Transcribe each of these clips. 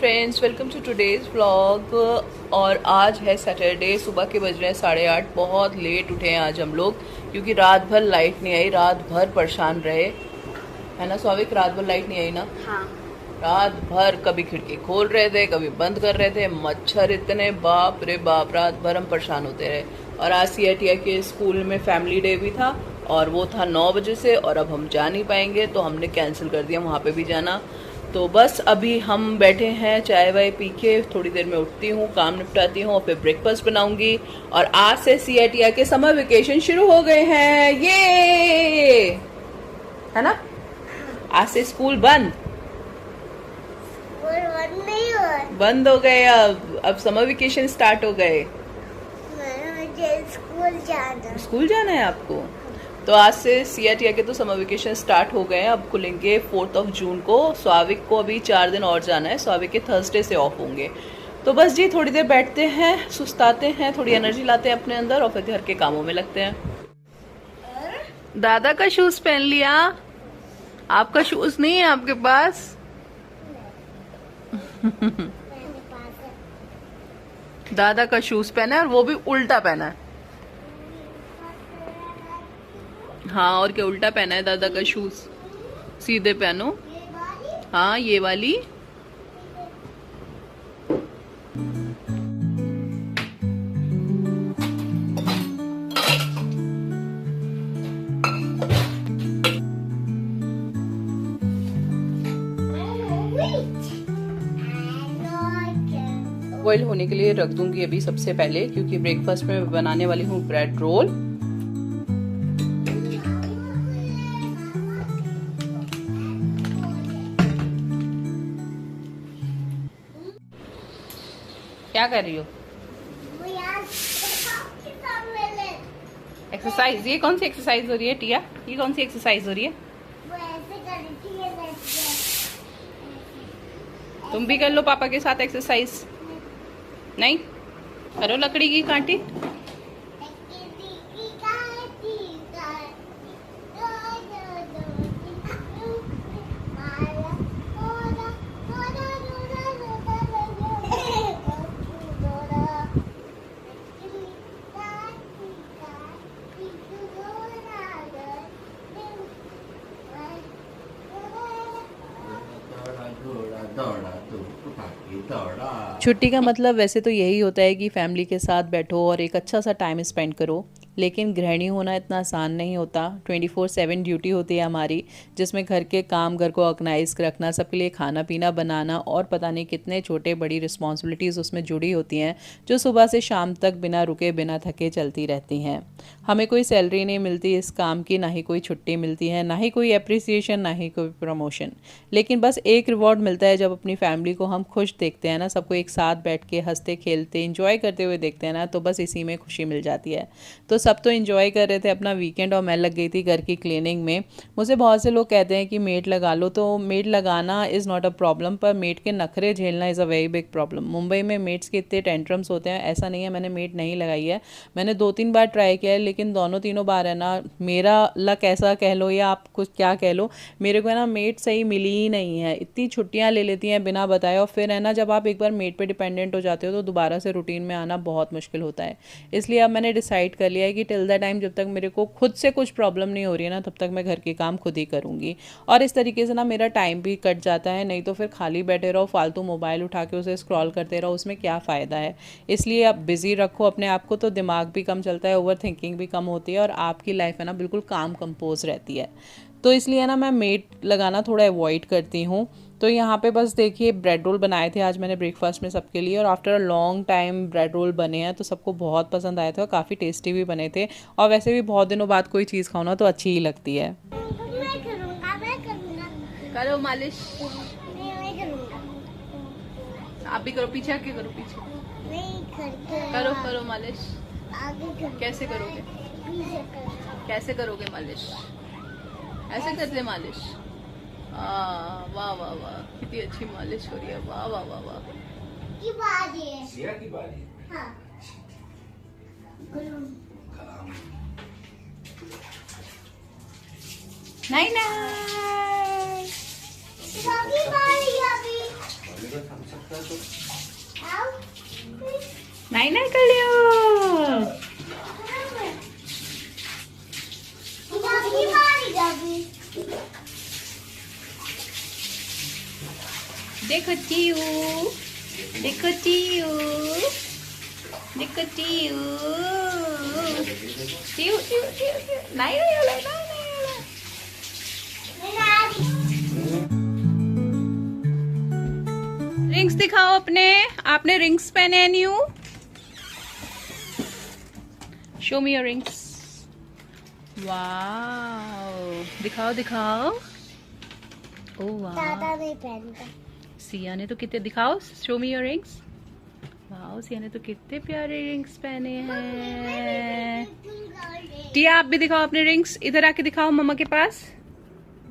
Friends, welcome to today's vlog. और आज है सैटरडे, सुबह के बज रहे हैं 8:30। बहुत लेट उठे हैं आज हम लोग क्योंकि रात भर लाइट नहीं आई, रात भर परेशान रहे, है ना स्वाविक? रात भर लाइट नहीं आई ना? हाँ। रात भर कभी खिड़की खोल रहे थे, कभी बंद कर रहे थे, मच्छर इतने, बाप रे बाप, रात भर हम परेशान होते रहे। और आज सीआईटीआई के स्कूल में फैमिली डे भी था और वो था 9 बजे से, और अब हम जा नहीं पाएंगे तो हमने कैंसिल कर दिया वहाँ पे भी जाना। तो बस अभी हम बैठे हैं चाय वाय पी के, थोड़ी देर में उठती हूँ, काम निपटाती हूँ और फिर ब्रेकफास्ट बनाऊंगी। और आज से सीआईटीआई के समर वेकेशन शुरू हो गए हैं, ये है ना? आज से स्कूल बंद नहीं हो, बंद हो गए। अब समर वेकेशन स्टार्ट हो गए। मुझे स्कूल जाना है आपको? तो आज से सीआईटीआई के तो समर वेकेशन स्टार्ट हो गए हैं, अब खुलेंगे 4 जून को। स्वाविक को अभी 4 दिन और जाना है, स्वाविक के थर्सडे से ऑफ होंगे। तो बस जी थोड़ी देर बैठते हैं, सुस्ताते हैं, थोड़ी एनर्जी लाते हैं अपने अंदर और फिर घर के कामों में लगते हैं। दादा का शूज पहन लिया, आपका शूज नहीं है आपके पास? दादा का शूज पहना है और वो भी उल्टा पहना है। हाँ, और क्या उल्टा पहना है दादा का शूज? सीधे पहनो। हाँ, ये वाली। बॉईल होने के लिए रख दूंगी अभी सबसे पहले, क्योंकि ब्रेकफास्ट में बनाने वाली हूँ ब्रेड रोल। क्या कर रही हो? एक्सरसाइज? ये कौन सी एक्सरसाइज हो रही है टिया? ये कौन सी एक्सरसाइज हो रही है? तुम भी कर लो पापा के साथ एक्सरसाइज। नहीं करो लकड़ी की कांटी। छुट्टी का मतलब वैसे तो यही होता है कि फैमिली के साथ बैठो और एक अच्छा सा टाइम स्पेंड करो, लेकिन गृहिणी होना इतना आसान नहीं होता। 24/7 ड्यूटी होती है हमारी, जिसमें घर के काम, घर को ऑर्गेनाइज रखना, सबके लिए खाना पीना बनाना और पता नहीं कितने छोटे बड़ी रिस्पॉन्सिबिलिटीज़ उसमें जुड़ी होती हैं, जो सुबह से शाम तक बिना रुके बिना थके चलती रहती हैं। हमें कोई सैलरी नहीं मिलती इस काम की, ना ही कोई छुट्टी मिलती है, ना ही कोई अप्रिसिएशन, ना ही कोई प्रमोशन। लेकिन बस एक रिवॉर्ड मिलता है, जब अपनी फैमिली को हम खुश देखते हैं ना, सबको एक साथ बैठ के हंसते खेलते इंजॉय करते हुए देखते हैं ना, तो बस इसी में खुशी मिल जाती है। तो सब तो एंजॉय कर रहे थे अपना वीकेंड और मैं लग गई थी घर की क्लीनिंग में। मुझे बहुत से लोग कहते हैं कि मेड लगा लो, तो मेड लगाना इज़ नॉट अ प्रॉब्लम, पर मेड के नखरे झेलना is a very big problem. Mumbai में मेड्स के इतने टेंट्रम्स होते हैं। ऐसा नहीं है मैंने मेड नहीं लगाई है, मैंने 2-3 बार ट्राई किया है, लेकिन दोनों तीनों बार है ना, मेरा लक ऐसा कह लो या आप कुछ क्या कह लो, मेरे को है ना मेड सही मिली ही नहीं है। इतनी छुट्टियाँ ले लेती हैं बिना बताए, और फिर है ना जब आप एक बार मेड पे डिपेंडेंट हो जाते हो तो दोबारा से रूटीन में आना बहुत मुश्किल होता है। इसलिए अब मैंने डिसाइड कर लिया है कि टिल द टाइम जब तक मेरे को खुद से कुछ प्रॉब्लम नहीं हो रही है ना, तब तक मैं घर के काम खुद ही करूँगी। और इस तरीके से ना मेरा टाइम भी कट जाता है, नहीं तो फिर खाली बैठे रहो, फालतू मोबाइल उठा के उसे स्क्रॉल करते रहो, उसमें क्या फ़ायदा है। इसलिए आप बिज़ी रखो अपने आप को, तो दिमाग भी कम चलता है, ओवर थिंकिंग भी कम होती है और आपकी लाइफ है ना बिल्कुल काम कंपोज रहती है। तो इसलिए ना मैं मेड लगाना थोड़ा अवॉइड करती हूँ। तो यहाँ पे बस देखिए ब्रेड रोल बनाए थे आज मैंने ब्रेकफास्ट में सबके लिए, और after a long time bread roll बने हैं, तो सबको बहुत पसंद आए थे और काफ़ी टेस्टी भी बने थे। और वैसे भी बहुत दिनों बाद कोई चीज़ खाओ ना तो अच्छी ही लगती है। मैं करूँगा। करो मालिश। मैं करूँगा। आप भी करो, पीछे आके करो, पीछे करो, करो मालिश। कैसे करोगे? कैसे करोगे मालिश? ऐसे करते मालिश। वाह वाह वाह, कितनी अच्छी मालिश हो रही है, वाह वाह वाह वाह। की बाजी है। सिया की बाजी। हाँ। नहीं नहीं बारी अभी। नहीं नहीं कर लियो। बाकी मारी जाबी देखो चियो, देखो चियो, देखो चियो, चियो चियो चियो चियो। नहीं नहीं होला, नहीं नहीं होला। रिंग्स दिखाओ अपने, आपने रिंग्स पहने हैं new. Show me your rings. Wow, दिखाओ दिखाओ। ओ वाह, दादा नहीं पहनता सिया ने तो कितने, दिखाओ, show me your rings. Wow, Siya ने तो कितने प्यारे रिंग्स पहने हैं। टिया आप भी दिखाओ अपने रिंग्स, इधर आके दिखाओ मम्मा के पास।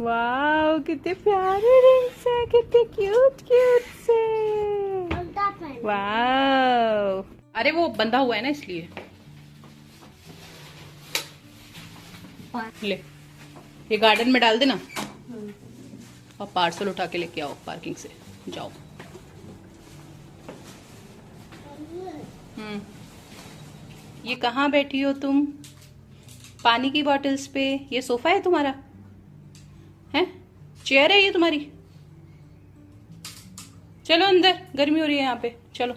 वाओ, कितने प्यारे रिंग्स हैं, कितने क्यूट क्यूट से। वाओ, अरे वो बंधा हुआ है ना इसलिए। ले, ये गार्डन में डाल देना और पार्सल उठा के लेके आओ पार्किंग से, जाओ। ये कहाँ बैठी हो तुम? पानी की बॉटल्स पे। ये सोफा है तुम्हारा? है? चेयर है ये तुम्हारी? चलो अंदर, गर्मी हो रही है यहाँ पे, चलो।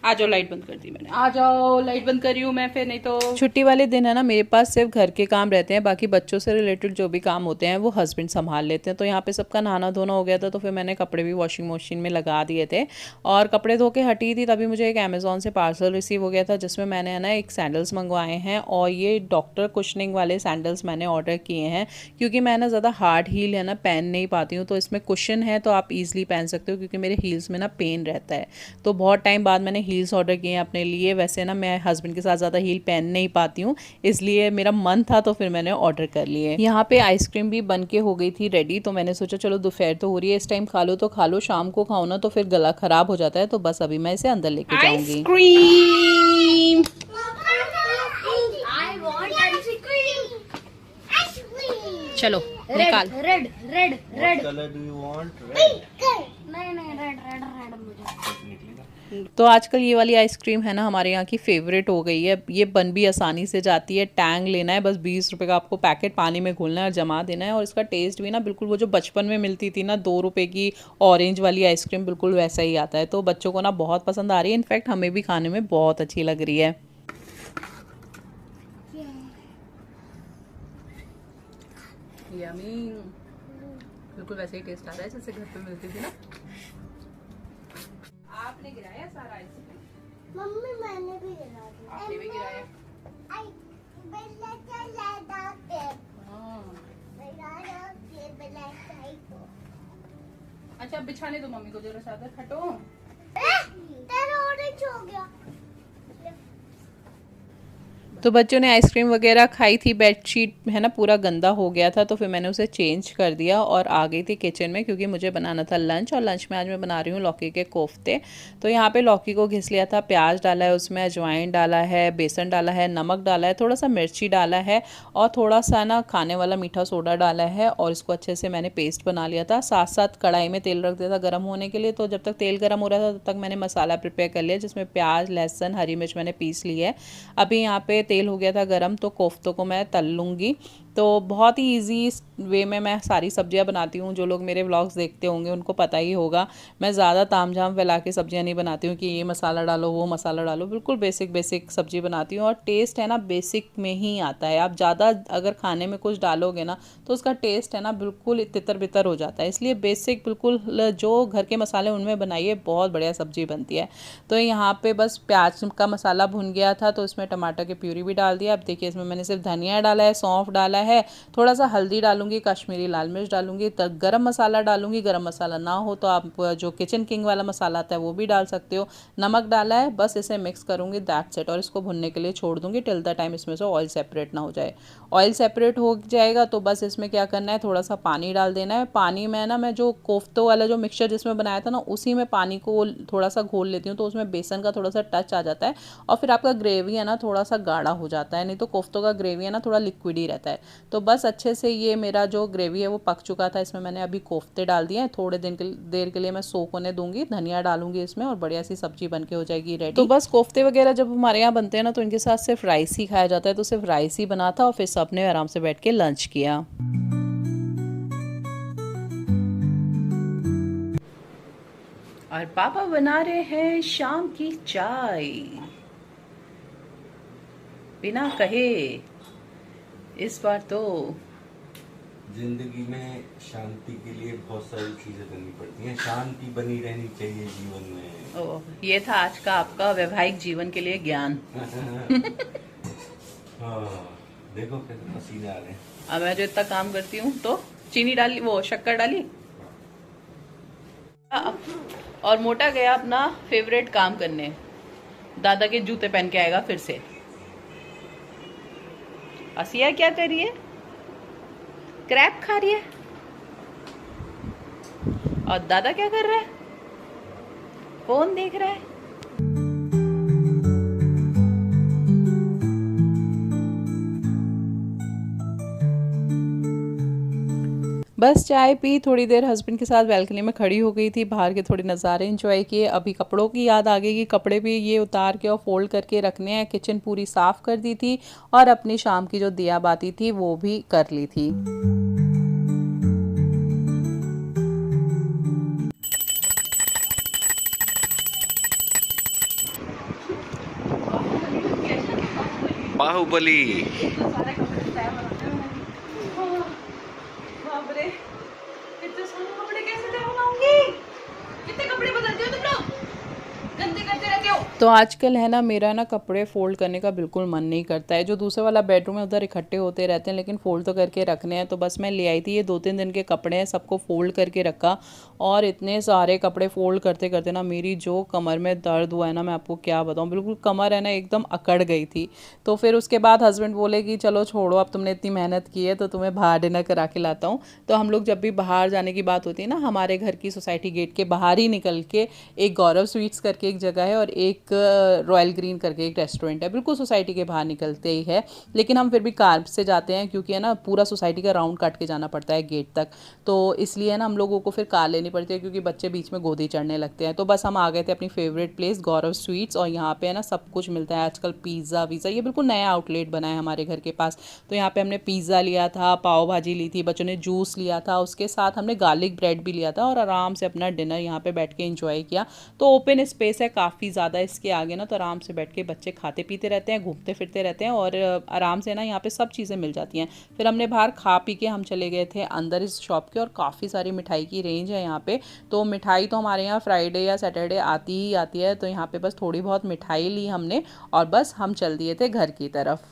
आ जाओ, लाइट बंद कर दी मैंने। आ जाओ, लाइट बंद कर रही हूँ मैं, फिर नहीं तो। छुट्टी वाले दिन है ना, मेरे पास सिर्फ घर के काम रहते हैं, बाकी बच्चों से रिलेटेड जो भी काम होते हैं वो हस्बैंड संभाल लेते हैं। तो यहाँ पे सबका नहाना धोना हो गया था, तो फिर मैंने कपड़े भी वॉशिंग मशीन में लगा दिए थे। और कपड़े धो के हटी थी तभी मुझे एक अमेज़ॉन से पार्सल रिसीव हो गया था, जिसमें मैंने है ना एक सैंडल्स मंगवाए हैं। और ये डॉक्टर कुशनिंग वाले सैंडल्स मैंने ऑर्डर किए हैं, क्योंकि मैं ना ज़्यादा हार्ड हील है ना पहन नहीं पाती हूँ। तो इसमें कुशन है तो आप ईजिली पहन सकते हो, क्योंकि मेरे हील्स में ना पेन रहता है। तो बहुत टाइम बाद मैंने हील्स ऑर्डर किए हैं अपने लिए। वैसे ना मैं हस्बैंड के साथ ज़्यादा हील पहन नहीं पाती हूँ, इसलिए मेरा मन था तो फिर मैंने ऑर्डर कर लिए। यहाँ पे आइसक्रीम भी बन के हो गई थी रेडी, तो मैंने सोचा चलो दोपहर तो हो रही है, इस टाइम खा लो तो खा लो, शाम को खाओ ना तो फिर गला खराब हो जाता है। तो बस अभी मैं इसे अंदर लेके जाऊंगी। Ice cream, I want ice cream. Ice cream. चलो निकाल। Red, red, red. Colour do you want? नहीं red मुझे। तो आजकल ये वाली आइसक्रीम है ना हमारे यहाँ की फेवरेट हो गई है। ये बन भी आसानी से जाती है, टैंग लेना है बस, 20 रुपए का आपको पैकेट पानी में घोलना है और जमा देना है। और इसका टेस्ट भी ना बिल्कुल वो जो बचपन में मिलती थी ना 2 रुपए की ऑरेंज वाली आइसक्रीम, बिल्कुल वैसा ही आता है। तो बच्चों को ना बहुत पसंद आ रही है, इनफैक्ट हमें भी खाने में बहुत अच्छी लग रही है। यम्मी, बिल्कुल वैसे ही टेस्ट आ रहा है जैसे घर पे मिलती थी ना। आपने गिराया सारा आइसक्रीम? मम्मी मैंने भी गिरा दिया। आपने भी गिराया? आई बेला चला दाते हाँ। बेला के बेला को अच्छा अब बिछाने दो मम्मी को जरा चादर, हटो। तेरा ऑरेंज हो गया। तो बच्चों ने आइसक्रीम वगैरह खाई थी, बेडशीट है ना पूरा गंदा हो गया था, तो फिर मैंने उसे चेंज कर दिया और आ गई थी किचन में, क्योंकि मुझे बनाना था लंच। और लंच में आज मैं बना रही हूँ लौकी के कोफ्ते। तो यहाँ पे लौकी को घिस लिया था, प्याज डाला है, उसमें अजवाइन डाला है, बेसन डाला है, नमक डाला है, थोड़ा सा मिर्ची डाला है और थोड़ा सा ना खाने वाला मीठा सोडा डाला है। और इसको अच्छे से मैंने पेस्ट बना लिया था। साथ साथ कढ़ाई में तेल रख दिया था गर्म होने के लिए। तो जब तक तेल गर्म हो रहा था तब तक मैंने मसाला प्रिपेयर कर लिया, जिसमें प्याज, लहसुन, हरी मिर्च मैंने पीस ली है। अभी यहाँ पे तेल हो गया था गरम, तो कोफ्तों को मैं तल लूँगी। तो बहुत ही इजी वे में मैं सारी सब्जियां बनाती हूँ। जो लोग मेरे व्लॉग्स देखते होंगे उनको पता ही होगा, मैं ज़्यादा तामझाम फैला के सब्जियां नहीं बनाती हूँ कि ये मसाला डालो वो मसाला डालो। बिल्कुल बेसिक बेसिक सब्जी बनाती हूँ और टेस्ट है ना बेसिक में ही आता है। आप ज़्यादा अगर खाने में कुछ डालोगे ना तो उसका टेस्ट है ना बिल्कुल तितर बितर हो जाता है। इसलिए बेसिक बिल्कुल जो घर के मसाले उनमें बनाइए, बहुत बढ़िया सब्जी बनती है। तो यहाँ पे बस प्याज का मसाला भुन गया था, तो इसमें टमाटर की प्यूरी भी डाल दिया। अब देखिए इसमें मैंने सिर्फ धनिया डाला है, सौंफ डाला है, थोड़ा सा हल्दी डालूंगी, कश्मीरी लाल मिर्च डालूंगी, तब गरम मसाला डालूंगी। गरम मसाला ना हो तो आप जो किचन किंग वाला मसाला आता है वो भी डाल सकते हो। नमक डाला है, बस इसे मिक्स करूंगी, दैट्स इट। और इसको भुनने के लिए छोड़ दूंगी टिल द टाइम इसमें से ऑयल सेपरेट ना हो जाए। ऑयल सेपरेट हो जाएगा तो बस इसमें क्या करना है, थोड़ा सा पानी डाल देना है। पानी में ना मैं जो कोफ्तों वाला जो मिक्सचर जिसमें बनाया था ना, उसी में पानी को थोड़ा सा घोल लेती हूँ, तो उसमें बेसन का थोड़ा सा टच आ जाता है और फिर आपका ग्रेवी है ना थोड़ा सा गाढ़ा हो जाता है। नहीं तो कोफ्तों का ग्रेवी है ना थोड़ा लिक्विड ही रहता है। तो बस अच्छे से ये मेरा जो ग्रेवी है वो पक चुका था। इसमें मैंने अभी कोफ्ते डाल दिए हैं, थोड़े देर के लिए मैं सोक होने दूंगी, धनिया डालूंगी इसमें और बढ़िया सी सब्जी बन के हो जाएगी रेडी। तो बस कोफ्ते वगैरह जब हमारे यहाँ बनते हैं ना तो इनके साथ सिर्फ राइस ही खाया जाता है, तो सिर्फ राइस ही बना था और फिर सबने आराम से बैठ के लंच किया। और पापा बना रहे हैं शाम की चाय बिना कहे। इस बार तो जिंदगी में शांति के लिए बहुत सारी चीजें करनी पड़ती हैं, शांति बनी रहनी चाहिए जीवन में। ओह, ये था आज का आपका वैवाहिक जीवन के लिए ज्ञान। देखो कैसे पसीने आ रहे हैं। अब मैं जो इतना काम करती हूँ तो चीनी डाली, वो शक्कर डाली और मोटा गया अपना फेवरेट काम करने, दादा के जूते पहन के आएगा फिर से। आसिया क्या कर रही है? क्रैप खा रही है। और दादा क्या कर रहा है? फोन देख रहा है। बस चाय पी, थोड़ी देर हस्बैंड के साथ बैल्कनी में खड़ी हो गई थी, बाहर के थोड़े नज़ारे एंजॉय किए। अभी कपड़ों की याद आ गई कि कपड़े भी ये उतार के और फोल्ड करके रखने हैं। किचन पूरी साफ़ कर दी थी और अपनी शाम की जो दिया बाती थी वो भी कर ली थी। बाहुबली। कितने कपड़े बदलते हो तुम लोग? गंदे करते रहते हो। तो आजकल है ना, मेरा ना कपड़े फोल्ड करने का बिल्कुल मन नहीं करता है। जो दूसरे वाला बेडरूम है उधर इकट्ठे होते रहते हैं, लेकिन फोल्ड तो करके रखने हैं। तो बस मैं ले आई थी, ये 2-3 दिन के कपड़े हैं, सबको फोल्ड करके रखा। और इतने सारे कपड़े फोल्ड करते करते ना मेरी जो कमर में दर्द हुआ है ना, मैं आपको क्या बताऊँ, बिल्कुल कमर है ना एकदम अकड़ गई थी। तो फिर उसके बाद हस्बैंड बोले कि चलो छोड़ो, अब तुमने इतनी मेहनत की है तो तुम्हें बाहर डिनर करा के लाता हूँ। तो हम लोग जब भी बाहर जाने की बात होती है ना, हमारे घर की सोसाइटी गेट के बाहर ही निकल के एक गौरव स्वीट्स करके एक जगह है और एक रॉयल ग्रीन करके एक रेस्टोरेंट है, बिल्कुल सोसाइटी के बाहर निकलते ही है। लेकिन हम फिर भी कार से जाते हैं क्योंकि है ना पूरा सोसाइटी का राउंड काट के जाना पड़ता है गेट तक। तो इसलिए ना हम लोगों को फिर कार लेनी पड़ती है क्योंकि बच्चे बीच में गोदी चढ़ने लगते हैं। तो बस हम आ गए थे अपनी फेवरेट प्लेस गौरव स्वीट्स, और यहाँ पे है ना सब कुछ मिलता है आजकल, पिज़्ज़ा वीज़ा, ये बिल्कुल नया आउटलेट बना है हमारे घर के पास। तो यहाँ पे हमने पिज़्ज़ा लिया था, पाव भाजी ली थी, बच्चों ने जूस लिया था, उसके साथ हमने गार्लिक ब्रेड भी लिया था और आराम से अपना डिनर यहाँ पे बैठ के एंजॉय किया। तो ओपन स्पेस है काफ़ी ज़्यादा इसके आगे ना, तो आराम से बैठ के बच्चे खाते पीते रहते हैं, घूमते फिरते रहते हैं और आराम से ना यहाँ पे सब चीज़ें मिल जाती हैं। फिर हमने बाहर खा पी के हम चले गए थे अंदर इस शॉप के, और काफ़ी सारी मिठाई की रेंज है यहाँ पे। तो मिठाई तो हमारे यहाँ फ्राइडे या सैटरडे आती ही आती है, तो यहाँ पे बस थोड़ी बहुत मिठाई ली हमने और बस हम चल दिए थे घर की तरफ।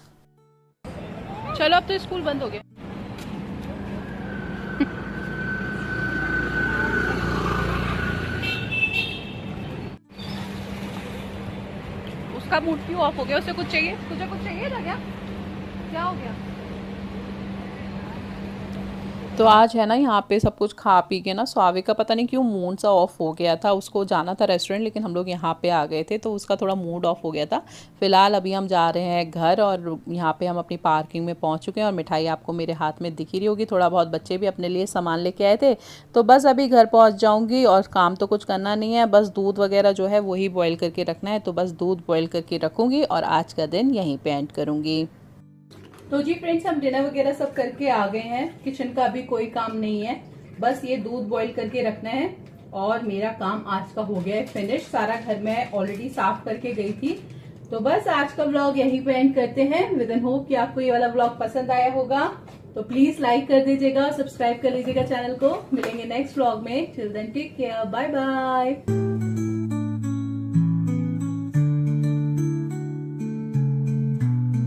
चलो अब तो स्कूल बंद हो गया। उसका मूड क्यों ऑफ हो गया? उसे कुछ चाहिए? तुझे कुछ चाहिए था क्या? क्या हो गया? तो आज है ना यहाँ पे सब कुछ खा पी के ना स्वावे का पता नहीं क्यों मूड सा ऑफ हो गया था। उसको जाना था रेस्टोरेंट, लेकिन हम लोग यहाँ पे आ गए थे तो उसका थोड़ा मूड ऑफ हो गया था। फिलहाल अभी हम जा रहे हैं घर और यहाँ पे हम अपनी पार्किंग में पहुँच चुके हैं और मिठाई आपको मेरे हाथ में दिख ही रही होगी। थोड़ा बहुत बच्चे भी अपने लिए सामान लेके आए थे। तो बस अभी घर पहुँच जाऊँगी और काम तो कुछ करना नहीं है, बस दूध वगैरह जो है वही बॉयल करके रखना है। तो बस दूध बॉयल करके रखूँगी और आज का दिन यहीं पे एंड करूँगी। तो जी फ्रेंड्स, हम डिनर वगैरह सब करके आ गए हैं। किचन का अभी कोई काम नहीं है, बस ये दूध बॉईल करके रखना है और मेरा काम आज का हो गया है फिनिश। सारा घर मैं ऑलरेडी साफ करके गई थी। तो बस आज का व्लॉग यहीं पे एंड करते हैं। विद एन होप कि आपको ये वाला व्लॉग पसंद आया होगा। तो प्लीज लाइक कर दीजिएगा, सब्सक्राइब कर लीजिएगा चैनल को। मिलेंगे नेक्स्ट व्लॉग में। Till then take care, bye bye.